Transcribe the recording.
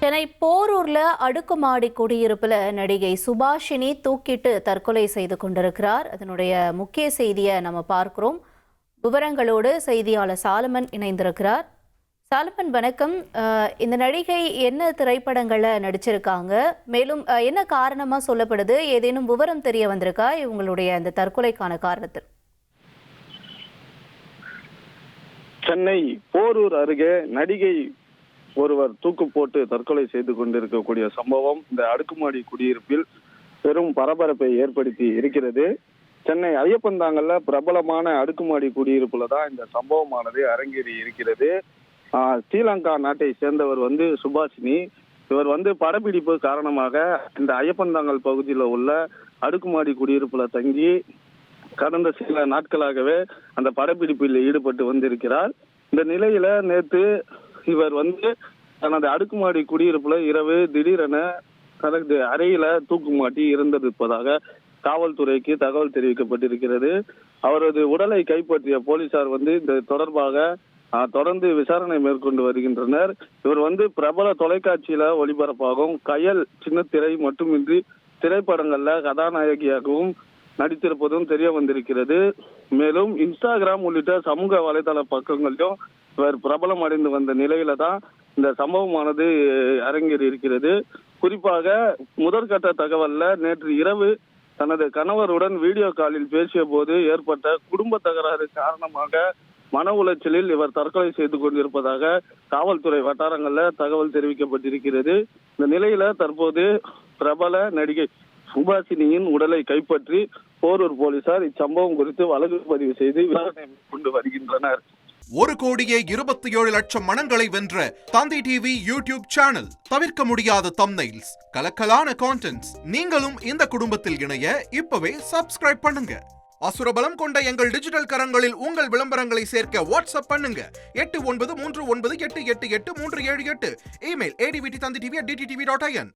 சென்னை போரூர்ல அடுக்குமாடி குடியிருப்புல நடிகை சுபாஷினி தூக்கிட்டு தற்கொலை செய்து கொண்டிருக்கிறார். அதனுடைய முக்கிய செய்தியை நம்ம பார்க்கிறோம். விவரங்களோடு செய்தியாளர் சாலமன் இணைந்திருக்கிறார். சாலமன் வணக்கம். இந்த நடிகை என்ன திரைப்படங்கள்ல நடிச்சிருக்காங்க, மேலும் என்ன காரணமா சொல்லப்படுது, ஏதேனும் விவரம் தெரிய வந்திருக்கா இவங்களுடைய அந்த தற்கொலைக்கான காரணத்தில்? சென்னை போரூர் அருகே நடிகை ஒருவர் தூக்கு போட்டு தற்கொலை செய்து கொண்டிருக்கக்கூடிய சம்பவம் இந்த அடுக்குமாடி குடியிருப்பில் பெரும் பரபரப்பை ஏற்படுத்தி இருக்கிறது. சென்னை ஐயப்பந்தாங்கல்ல பிரபலமான அடுக்குமாடி குடியிருப்புல தான் இந்த சம்பவமானது அரங்கேறி இருக்கிறது. ஸ்ரீலங்கா நாட்டை சேர்ந்தவர் சுபாஷினி. இவர் படப்பிடிப்பு காரணமாக இந்த ஐயப்பந்தாங்கல் பகுதியில் உள்ள அடுக்குமாடி குடியிருப்புல தங்கி கடந்த சில நாட்களாகவே அந்த படப்பிடிப்பில் ஈடுபட்டு வந்திருக்கிறார். இந்த நிலையில நேற்று இவர் தனது அடுக்குமாடி குடியிருப்புல இரவு திடீரென தனது அறையில தூக்கு மாட்டி இறந்திருப்பதாக காவல்துறைக்கு தகவல் தெரிவிக்கப்பட்டிருக்கிறது. அவரது உடலை கைப்பற்றிய போலீசார் இந்த தொடர்பாக தொடர்ந்து விசாரணை மேற்கொண்டு வருகின்றனர். இவர் பிரபல தொலைக்காட்சியில ஒளிபரப்பாகும் கயல் சின்னத்திரை மட்டுமின்றி திரைப்படங்கள்ல கதாநாயகியாகவும் நடித்திருப்பதும் தெரிய வந்திருக்கிறது. மேலும் இன்ஸ்டாகிராம் உள்ளிட்ட சமூக வலைதள பக்கங்களிலும் இவர் பிரபலம் அடைந்து வந்த நிலையில தான் இந்த சம்பவமானது அரங்கேறி இருக்கிறது. குறிப்பாக முதற்கட்ட தகவல்ல நேற்று இரவு தனது கணவருடன் வீடியோ காலில் பேசிய போது ஏற்பட்ட குடும்ப தகராறு காரணமாக மன உளைச்சலில் இவர் தற்கொலை செய்து கொண்டிருப்பதாக காவல்துறை வட்டாரங்கள்ல தகவல் தெரிவிக்கப்பட்டிருக்கிறது. இந்த நிலையில தற்போது பிரபல நடிகை சுபாஷினியின் உடலை கைப்பற்றி போரூர் போலீசார் இச்சம்பவம் குறித்து வழக்கு பதிவு செய்து விசாரணை மேற்கொண்டு வருகின்றனர். 1,27,00,000 மனங்களை வென்ற தந்தி டிவி யூடியூப் சேனல். தவிர்க்க முடியாத தம்ப்நெயில்ஸ், கலக்கலான கான்டென்ட்ஸ். நீங்களும் இந்த குடும்பத்தில் இணைய இப்பவே சப்ஸ்கிரைப் பண்ணுங்க. அசுரபலம் கொண்ட எங்கள் டிஜிட்டல் கரங்களில் உங்கள் விளம்பரங்களை சேர்க்க வாட்ஸ்அப் பண்ணுங்க. 8939888838. Email advtthanditv@dttv.in.